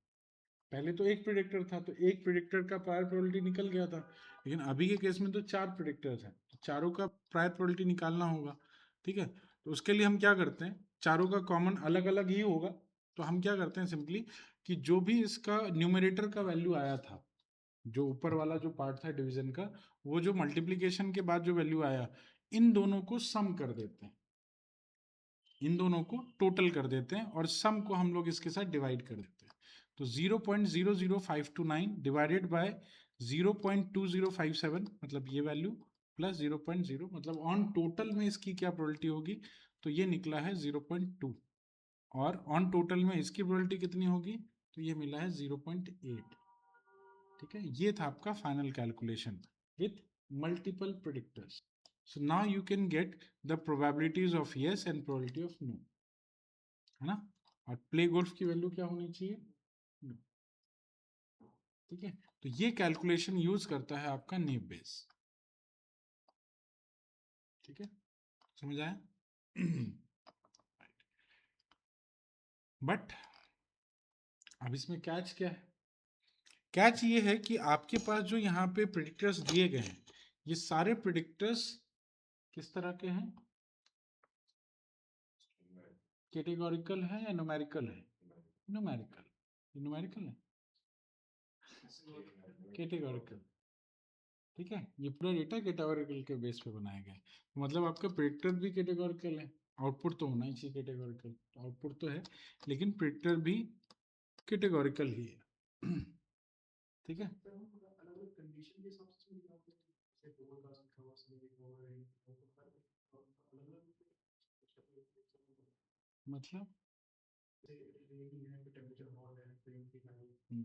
पहले तो एक प्रिडिक्टर था, तो एक प्रिडिक्टर का प्रायर प्रोबेबिलिटी निकल गया था, लेकिन अभी के केस में तो 4 प्रिडिक्टर्स हैं, तो चारों का प्रायर प्रोबेबिलिटी निकालना होगा। ठीक है, तो उसके लिए हम क्या करते हैं, चारों का कॉमन अलग अलग ही होगा, तो हम क्या करते हैं सिंपली कि जो भी इसका न्यूमरेटर का वैल्यू आया था, जो ऊपर वाला जो पार्ट था डिवीजन का, वो जो मल्टीप्लीकेशन के बाद जो वैल्यू आया, इन दोनों को सम कर देते हैं, इन दोनों को टोटल कर देते हैं और सम को हम लोग इसके साथ डिवाइड कर देते हैं। तो 0.00529 डिवाइडेड बाय 0.2057, मतलब ये वैल्यू, प्लस 0.0, मतलब ऑन टोटल में इसकी क्या प्रोबेबिलिटी होगी, तो ये निकला है 0.2, और ऑन टोटल में इसकी प्रोबेबिलिटी कितनी होगी, तो ये मिला है 0.8। ठीक है, ये था आपका final calculation with multiple predictors. So now you can get the probabilities of yes and probability of no, है ना। और प्ले गोल्फ की वैल्यू क्या होनी चाहिए, no। ठीक है, तो ये कैलकुलेशन यूज करता है आपका नेव बेस। ठीक है, समझ आया। बट अब इसमें कैच क्या है, कैच ये है कि आपके पास जो यहाँ पे प्रेडिक्टर्स दिए गए हैं, ये सारे प्रेडिक्टर्स किस तरह के हैं, कैटेगोरिकल है या न्यूमेरिकल है? न्यूमेरिकल। न्यूमेरिकल है, कैटेगोरिकल। ठीक है, ये पूरा डेटा कैटेगोरिकल के बेस पे बनाया गया है, मतलब आपका प्रेडिक्टर भी कैटेगोरिकल है, आउटपुट तो होना ही चाहिए कैटेगोरिकल, आउटपुट तो है लेकिन प्रेडिक्टर भी कैटेगोरिकल ही है। ठीक है, मतलब हम्म,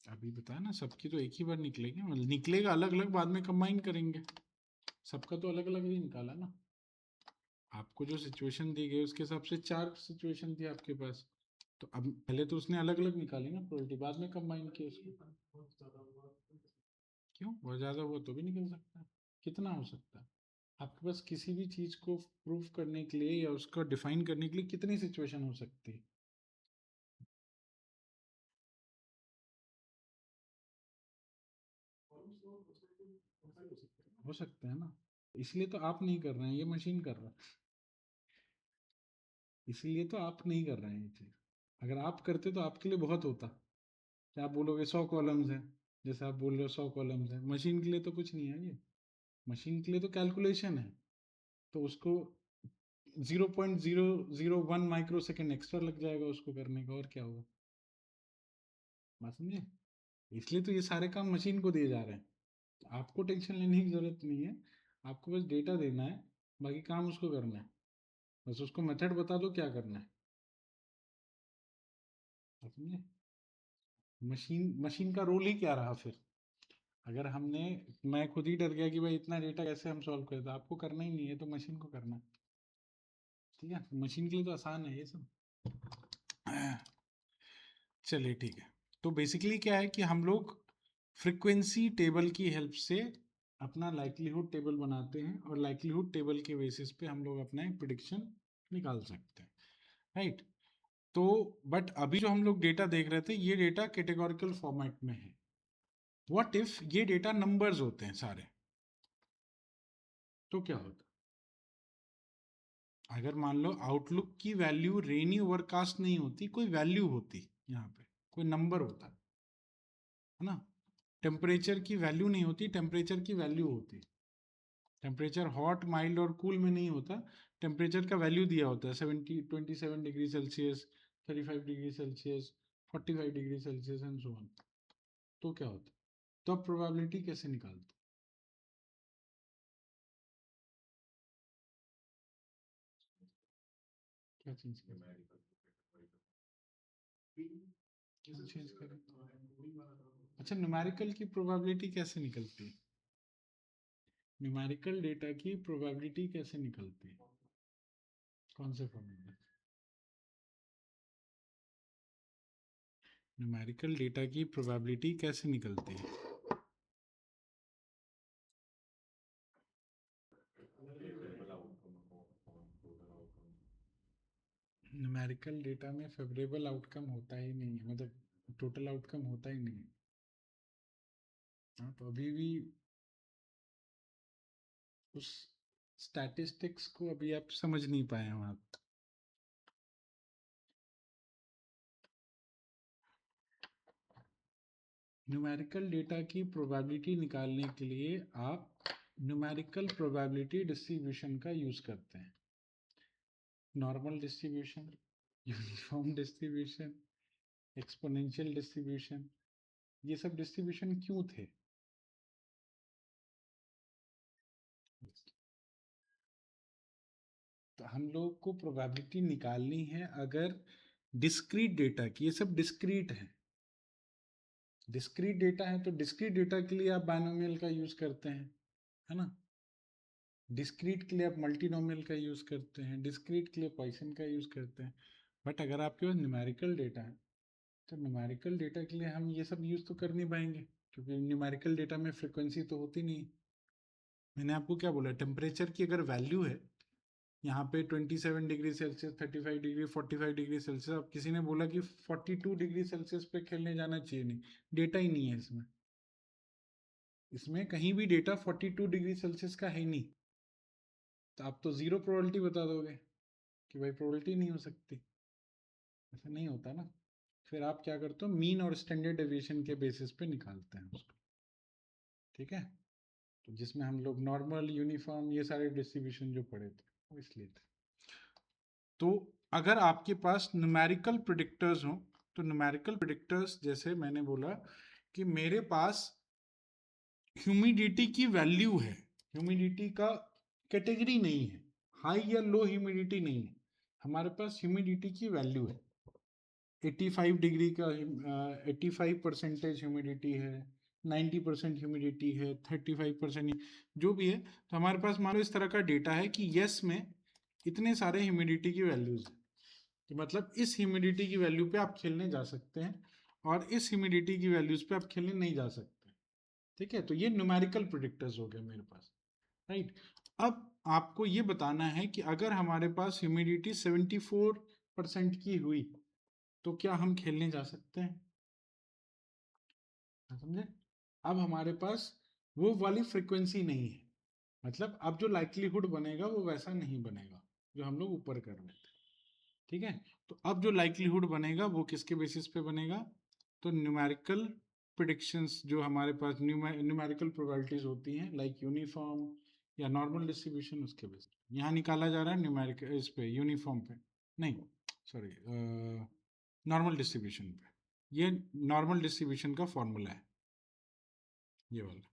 अभी बताया ना, सबकी तो एक ही बार निकलेगी, मतलब निकलेगा अलग अलग, बाद में कंबाइन करेंगे, सबका तो अलग अलग ही निकाला ना। आपको जो सिचुएशन दी गई उसके हिसाब से 4 सिचुएशन थी आपके पास, तो अब पहले तो उसने अलग अलग निकाली ना प्रोबेबिलिटी, बाद में कंबाइन किया उसको। क्यों बहुत ज़्यादा हुआ तो भी निकल सकता है, कितना हो सकता है आपके पास, किसी भी चीज़ को प्रूफ करने के लिए या उसको डिफाइन करने के लिए कितनी सिचुएशन हो सकती है? हो सकता है ना, इसलिए तो आप नहीं कर रहे हैं, ये मशीन कर रहा है, इसीलिए तो आप नहीं कर रहे हैं ये चीज़। अगर आप करते तो आपके लिए बहुत होता, क्या आप बोलोगे 100 कॉलम्स हैं, जैसे आप बोल रहे हो 100 कॉलम्स हैं, मशीन के लिए तो कुछ नहीं है ये, मशीन के लिए तो कैलकुलेशन है, तो उसको 0.001 माइक्रो सेकेंड एक्स्ट्रा लग जाएगा उसको करने का, और क्या होगा, बात समझे? इसलिए तो ये सारे काम मशीन को दिए जा रहे हैं, आपको टेंशन लेने की जरूरत नहीं है, आपको बस डेटा देना है, बाकी काम उसको करना है, बस उसको मेथड बता दो क्या करना है, बात समझे? मशीन मशीन का रोल ही क्या रहा फिर, अगर हमने, मैं खुद ही डर गया कि भाई इतना डेटा कैसे हम सॉल्व करें, तो आपको करना ही नहीं है, तो मशीन को करना है। ठीक है, मशीन के लिए तो आसान है ये सब। चलिए ठीक है, तो बेसिकली क्या है कि हम लोग फ्रीक्वेंसी टेबल की हेल्प से अपना लाइक्लीहुड टेबल बनाते हैं, और लाइक्लीहुड टेबल के बेसिस पे हम लोग अपना एक प्रिडिक्शन निकाल सकते हैं, राइट? तो बट अभी जो हम लोग डेटा देख रहे थे, ये डेटा कैटेगोरिकल फॉर्मेट में है। व्हाट इफ ये डेटा नंबर्स होते हैं सारे, तो क्या होता? अगर मान लो आउटलुक की वैल्यू रेनी ओवरकास्ट नहीं होती, कोई वैल्यू होती, यहाँ पे कोई नंबर होता है ना, टेम्परेचर की वैल्यू नहीं होती, टेम्परेचर की वैल्यू होती, टेम्परेचर हॉट माइल्ड और कूल में नहीं होता, टेम्परेचर का वैल्यू दिया होता है 27 degree Celsius, 35 degree Celsius, 45 degree Celsius and so on, तो क्या होता? तो अब प्रोबेबिलिटी कैसे निकालते? क्या चेंज करें, चेंज करें? अच्छा, न्यूमेरिकल की प्रोबेबिलिटी कैसे निकलती है, न्यूमेरिकल डेटा की प्रोबेबिलिटी कैसे निकलती है, कौन से फॉर्मूले? न्यूमेरिकल डेटा की प्रोबेबिलिटी कैसे निकलती है? न्यूमेरिकल डेटा में फेवरेबल आउटकम होता ही नहीं है, मतलब टोटल आउटकम होता ही नहीं है। हाँ, तो अभी भी उस स्टैटिस्टिक्स को अभी आप समझ नहीं पाए हो आप। न्यूमेरिकल डेटा की प्रोबेबिलिटी निकालने के लिए आप न्यूमेरिकल प्रोबेबिलिटी डिस्ट्रीब्यूशन का यूज करते हैं, normal distribution, uniform distribution, exponential distribution, ये सब डिस्ट्रीब्यूशन क्यों थे? तो हम लोग को प्रोबेबिलिटी निकालनी है अगर डिस्क्रीट डेटा की, ये सब डिस्क्रीट है, डिस्क्रीट डेटा है, तो डिस्क्रीट डेटा के लिए आप बायनोमियल का यूज करते हैं, है ना? डिस्क्रीट के लिए आप मल्टीनोमियल का यूज करते हैं, डिस्क्रीट के लिए पॉइसन का यूज करते हैं, बट अगर आपके पास न्यूमेरिकल डेटा है, तो न्यूमेरिकल डेटा के लिए हम ये सब यूज तो कर नहीं पाएंगे, क्योंकि न्यूमेरिकल डेटा में फ्रिक्वेंसी तो होती नहीं। मैंने आपको क्या बोला, टेम्परेचर की अगर वैल्यू है यहाँ पे 27 degree Celsius, 35 degree, 45 degree Celsius, अब किसी ने बोला कि 42 डिग्री सेल्सियस पे खेलने जाना चाहिए, नहीं, डेटा ही नहीं है इसमें, इसमें कहीं भी डेटा 42 डिग्री सेल्सियस का है ही नहीं, तो आप तो जीरो प्रोबेबिलिटी बता दोगे कि भाई प्रोबेबिलिटी नहीं हो सकती। ऐसा नहीं होता ना। फिर आप क्या करते हो, मीन और स्टैंडर्ड डेविएशन के बेसिस पे निकालते हैं उसको। ठीक है, तो जिसमें हम लोग नॉर्मल, यूनिफॉर्म, ये सारे डिस्ट्रीब्यूशन जो पढ़े थे वो इसलिए थे। तो अगर आपके पास न्यूमेरिकल प्रिडिक्टर्स हो, तो न्यूमेरिकल प्रिडिक्टर्स जैसे मैंने बोला कि मेरे पास ह्यूमिडिटी की वैल्यू है, ह्यूमिडिटी का कैटेगरी नहीं है, हाई या लो ह्यूमिडिटी नहीं है, हमारे पास ह्यूमिडिटी की वैल्यू है। 85 डिग्री का 85% ह्यूमिडिटी है, 90% ह्यूमिडिटी है, 35% जो भी है। तो हमारे पास मान लो इस तरह का डेटा है कि यस में इतने सारे ह्यूमिडिटी की वैल्यूज है, तो मतलब इस ह्यूमिडिटी की वैल्यू पे आप खेलने जा सकते हैं और इस ह्यूमिडिटी की वैल्यूज पे आप खेलने नहीं जा सकते। ठीक है, तो ये न्यूमेरिकल प्रिडिक्टर्स हो गए मेरे पास, राइट। अब आपको ये बताना है कि अगर हमारे पास ह्यूमिडिटी 74% की हुई तो क्या हम खेलने जा सकते हैं, समझे। अब हमारे पास वो वाली फ्रीक्वेंसी नहीं है, मतलब अब जो लाइक्लीहुड बनेगा वो वैसा नहीं बनेगा जो हम लोग ऊपर कर रहे थे। ठीक है, तो अब जो लाइक्लीहुड बनेगा वो किसके बेसिस पे बनेगा, तो न्यूमेरिकल प्रिडिक्शंस जो हमारे पास न्यूमेरिकल प्रोबेबिलिटीज होती हैं, लाइक यूनिफॉर्म या नॉर्मल डिस्ट्रीब्यूशन, उसके बेसिस पे यहाँ निकाला जा रहा है न्यूमेरिकल, इस पे यूनिफॉर्म पे नहीं, सॉरी, नॉर्मल डिस्ट्रीब्यूशन पे। ये नॉर्मल डिस्ट्रीब्यूशन का फॉर्मूला है, ये वाला।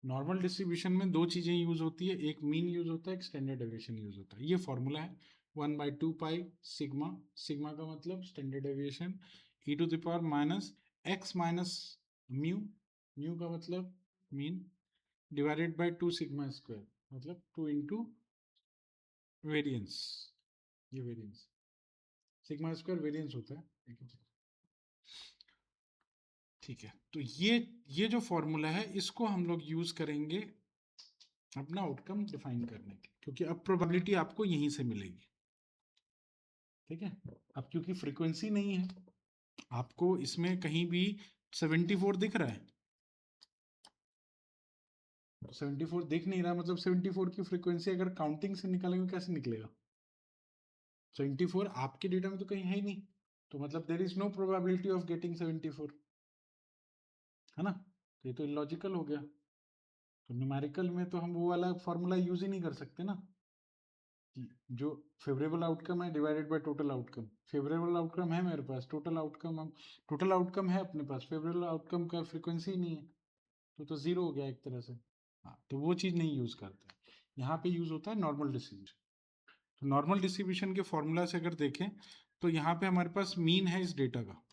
नॉर्मल डिस्ट्रीब्यूशन में दो चीजें यूज होती है, एक मीन यूज होता है, एक स्टैंडर्ड डेविएशन यूज होता है। ये फॉर्मूला है 1/2 पाई सिग्मा, सिग्मा का मतलब standard deviation, e to the power minus X minus mu, mu का मतलब mean, divided by 2 sigma square, मतलब 2 इंटू वेरियंस, ये वेरियंस, सिग्मा स्क्वायर वेरियंस होता है। ठीक है, तो ये जो फॉर्मूला है इसको हम लोग यूज करेंगे अपना आउटकम डिफाइन करने के, क्योंकि अब प्रोबेबिलिटी आपको यहीं से मिलेगी। ठीक है, अब क्योंकि फ्रीक्वेंसी नहीं है, आपको इसमें कहीं भी 74 दिख रहा है, 74 दिख नहीं रहा, मतलब 74 की फ्रीक्वेंसी अगर काउंटिंग से निकालेंगे कैसे निकलेगा, 74 आपके डेटा में तो कहीं है ही नहीं, तो मतलब there is no probability of getting 74, है ना। तो ये तो इलॉजिकल हो गया। तो न्यूमेरिकल में तो हम वो वाला फॉर्मूला यूज ही नहीं कर सकते ना, जो फेवरेबल आउटकम है divided by total outcome. Favourable outcome है मेरे पास, टोटल आउटकम, हम टोटल आउटकम है अपने पास, फेवरेबल आउटकम का फ्रीक्वेंसी ही नहीं है, तो जीरो हो गया एक तरह से। हाँ, तो वो चीज़ नहीं यूज करते, यहाँ पे यूज होता है नॉर्मल डिस्ट्रीब्यूशन। तो नॉर्मल डिस्ट्रीब्यूशन के फॉर्मूला से अगर देखें तो यहाँ पे हमारे पास मीन है इस डेटा का,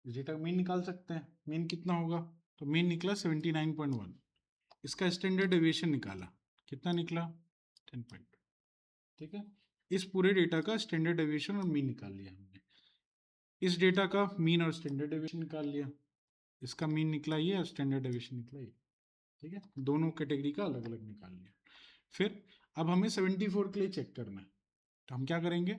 इस डेटा का मीन निकाल सकते हैं। मीन कितना होगा, तो मीन निकला 79.1, इसका स्टैंडर्ड डेविएशन निकाला, कितना निकला 10. ठीक है, इस पूरे डेटा का स्टैंडर्ड डेविएशन और मीन निकाल लिया हमने, इस डेटा का मीन और स्टैंडर्ड डेविएशन निकाल लिया, इसका मीन निकला ये और स्टैंडर्ड डेविएशन निकला ये। ठीक है, दोनों कैटेगरी का अलग अलग निकाल लिया। फिर अब हमें 74 के लिए चेक करना है, तो हम क्या करेंगे,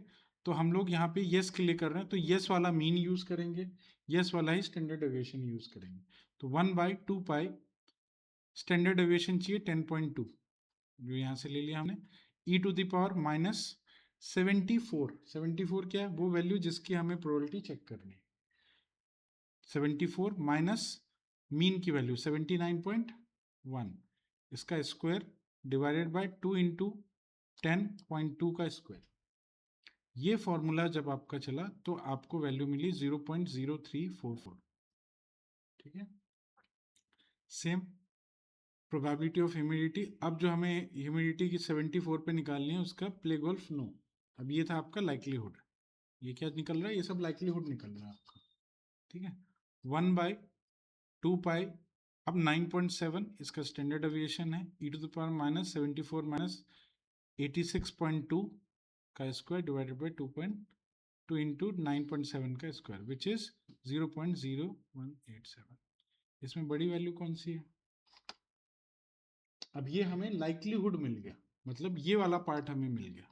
तो हम लोग यहाँ पे यस के लिए कर रहे हैं, तो यस वाला मीन यूज करेंगे, यस वाला ही स्टैंडर्ड डेविएशन यूज करेंगे। तो 1/2 पाई स्टैंडर्ड डेविएशन चाहिए 10.2, जो यहाँ से ले लिया हमने, ई टू द पावर माइनस 74, 74 क्या है, वो वैल्यू जिसकी हमें प्रोबेबिलिटी चेक करनी है, 74 माइनस मीन की वैल्यू 79.1, इसका स्क्वायर डिवाइडेड बाय 2 इंटू 10.2 का स्क्वायर। ये फॉर्मूला जब आपका चला तो आपको वैल्यू मिली 0.0344। ठीक है, सेम प्रोबेबिलिटी ऑफ ह्यूमिडिटी, अब जो हमें ह्यूमिडिटी की 74 पे निकालनी है उसका प्ले गोल्फ नो। अब ये था आपका लाइक्लीहुड, ये क्या निकल रहा है, ये सब लाइक्लीहुड निकल रहा है आपका। ठीक है, 1/2 पाई, अब 9.7 इसका स्टैंडर्ड डेविएशन है, E to the power minus 74 minus 86.2 का स्क्वायर डिवाइडेड बाई 2.2 इंटू 9.7 का स्क्वायर, विच इज 0.0187। इसमें बड़ी वैल्यू कौन सी है, अब ये हमें लाइक्लीहुड मिल गया, मतलब ये वाला पार्ट हमें मिल गया।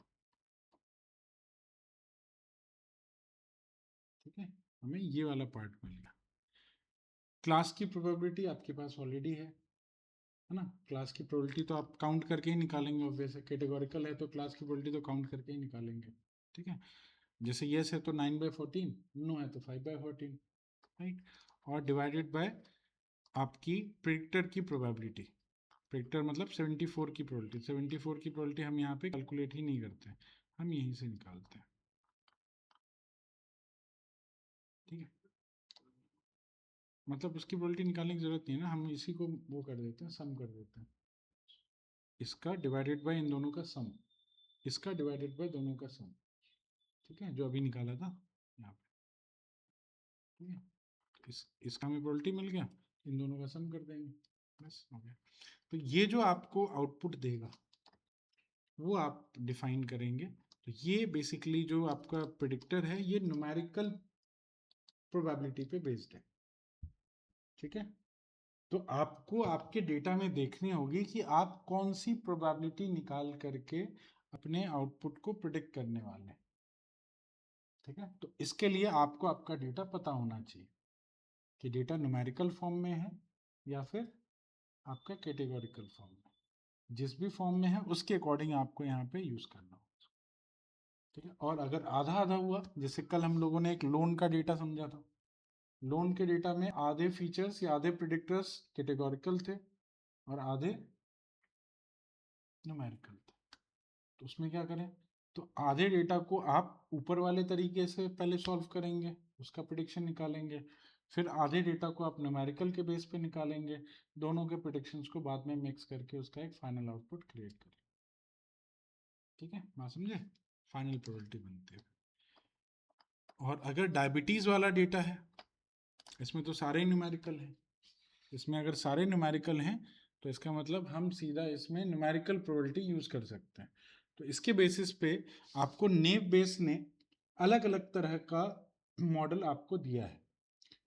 ठीक है, हमें ये वाला पार्ट मिल गया। क्लास की प्रोबेबिलिटी आपके पास ऑलरेडी है ना। क्लास की प्रोबेबिलिटी तो आप काउंट करके ही निकालेंगे, ऑब्वियस है। कैटेगोरिकल है तो क्लास की प्रोबेबिलिटी तो काउंट करके ही निकालेंगे, ठीक है। जैसे यस है तो 9/14, नो है तो 5/14, राइट। और डिवाइडेड बाय आपकी प्रेडिक्टर की प्रोबेबिलिटी। प्रेडिक्टर मतलब 74 की प्रोबेबिलिटी। 74 की प्रोबेबिलिटी हम यहाँ पे कैलकुलेट ही नहीं करते, हम यहीं से निकालते हैं, ठीक है। मतलब उसकी प्रोबेबिलिटी निकालने की जरूरत नहीं है ना, हम इसी को वो कर देते हैं, सम कर देते हैं। इसका डिवाइडेड बाय इन दोनों का सम, इसका डिवाइडेड बाय दोनों का सम, ठीक है, जो अभी निकाला था यहाँ पे, ठीक है। इसका हमें प्रोबेबिलिटी मिल गया, इन दोनों का सम कर देंगे, बस हो गया। तो ये जो आपको आउटपुट देगा वो आप डिफाइन करेंगे। तो ये बेसिकली जो आपका प्रेडिक्टर है ये न्यूमेरिकल प्रोबेबिलिटी पे बेस्ड है, ठीक है। तो आपको आपके डेटा में देखनी होगी कि आप कौन सी प्रोबेबिलिटी निकाल करके अपने आउटपुट को प्रिडिक्ट करने वाले हैं, ठीक है। तो इसके लिए आपको आपका डेटा पता होना चाहिए कि डेटा न्यूमेरिकल फॉर्म में है या फिर आपका कैटेगोरिकल फॉर्म में। जिस भी फॉर्म में है उसके अकॉर्डिंग आपको यहाँ पे यूज करना होगा, ठीक है। और अगर आधा आधा हुआ, जैसे कल हम लोगों ने एक लोन का डेटा समझा था, लोन के डेटा में आधे फीचर्स या आधे प्रिडिक्टर्स कैटेगोरिकल थे और आधे न्यूमेरिकल थे। तो उसमें क्या करें, तो आधे डेटा को आप ऊपर वाले तरीके से पहले सॉल्व करेंगे, उसका प्रिडिक्शन निकालेंगे, फिर आधे डेटा को आप न्यूमेरिकल के बेस पे निकालेंगे, दोनों के प्रिडिक्शंस को बाद में मिक्स करके उसका एक फाइनल आउटपुट क्रिएट करें, ठीक है। बात समझे, फाइनल प्रोबेबिलिटी बनती है। और अगर डायबिटीज वाला डेटा है, इसमें तो सारे न्यूमेरिकल हैं, इसमें अगर सारे न्यूमेरिकल हैं तो इसका मतलब हम सीधा इसमें न्यूमेरिकल प्रोबेबिलिटी यूज कर सकते हैं। तो इसके बेसिस पे आपको नेव बेस ने अलग अलग तरह का मॉडल आपको दिया है।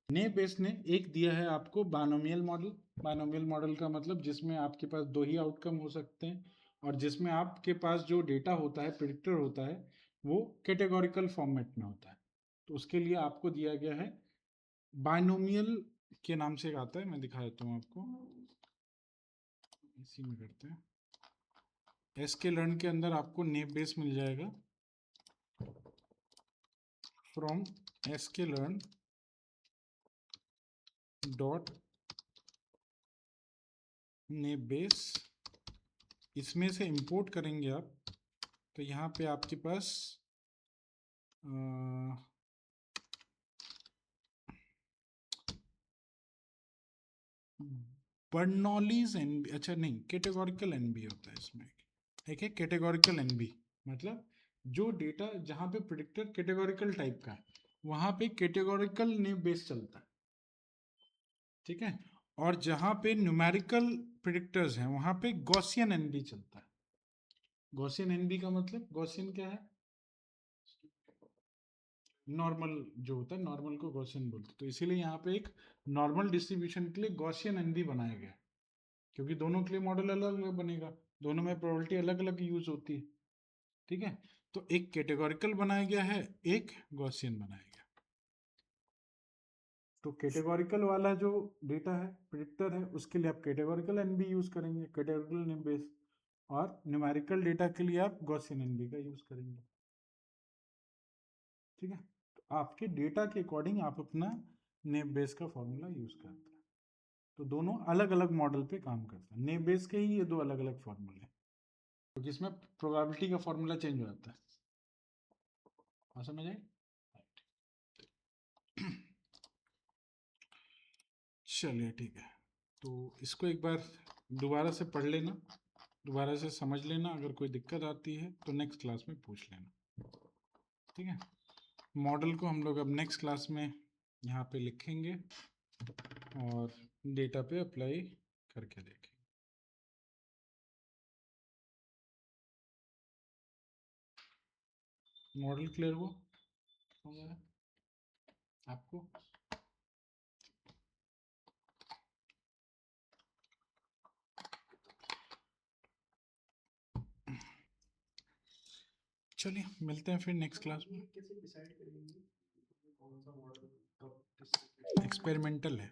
नेव बेस ने एक दिया है आपको बायनोमियल मॉडल। बायनोमियल मॉडल का मतलब जिसमें आपके पास दो ही आउटकम हो सकते हैं और जिसमें आपके पास जो डेटा होता है, प्रिडिक्टर होता है, वो कैटेगोरिकल फॉर्मेट में होता है। तो उसके लिए आपको दिया गया है बायनोमियल के नाम से एक आता है, मैं दिखा देता हूँ आपको, इसी में करते हैं। एस के लर्न के अंदर आपको नेव बेस मिल जाएगा, फ्रॉम एस के लर्न डॉट नेव बेस। इसमें से इंपोर्ट करेंगे आप, तो यहाँ पे आपके पास बर्नौलीज एनबी, अच्छा नहीं, कैटेगोरिकल एनबी होता है इसमें। एक है कैटेगोरिकल एनबी, मतलब जो डेटा जहाँ पे प्रिडिक्टर कैटेगोरिकल टाइप का है वहाँ पे कैटेगोरिकल नेव बेस चलता है, ठीक है। और जहाँ पे न्यूमेरिकल प्रिडिक्टर्स हैं वहाँ पे गॉसियन एनबी चलता है। गॉसियन एनबी का मतलब, गॉसियन क्या है, नॉर्मल जो होता है, नॉर्मल को गॉसियन बोलते हैं। तो इसीलिए यहाँ पे एक नॉर्मल डिस्ट्रीब्यूशन के लिए गॉसियन एनबी बनाया गया, क्योंकि दोनों के लिए मॉडल अलग अलग बनेगा, दोनों में प्रोबेबिलिटी अलग अलग यूज होती है, ठीक है। तो एक कैटेगोरिकल बनाया गया है, एक गॉसियन बनाया गया। तो कैटेगोरिकल वाला जो डेटा है, प्रिडिक्टर है, उसके लिए आप कैटेगोरिकल एनबी यूज करेंगे, कैटेगोरिकल नेम बेस। और न्यूमेरिकल डेटा के लिए आप गॉसियन एनबी का यूज करेंगे, ठीक है। तो आपके डेटा के अकॉर्डिंग आप अपना नेम बेस का फॉर्मूला यूज करते हैं। तो दोनों अलग अलग मॉडल पे काम करते हैं, नेम बेस के ही ये दो अलग अलग फॉर्मूले हैं, क्योंकि इसमें प्रोबेबिलिटी का फॉर्मूला चेंज हो जाता है। हाँ, समझ आए। चलिए ठीक है, तो इसको एक बार दोबारा से पढ़ लेना, दोबारा से समझ लेना, अगर कोई दिक्कत आती है तो नेक्स्ट क्लास में पूछ लेना, ठीक है। मॉडल को हम लोग अब नेक्स्ट क्लास में यहाँ पे लिखेंगे और डेटा पे अप्लाई करके देखेंगे। मॉडल क्लियर हुआ आपको? चलिए मिलते हैं फिर नेक्स्ट क्लास में। एक्सपेरिमेंटल है।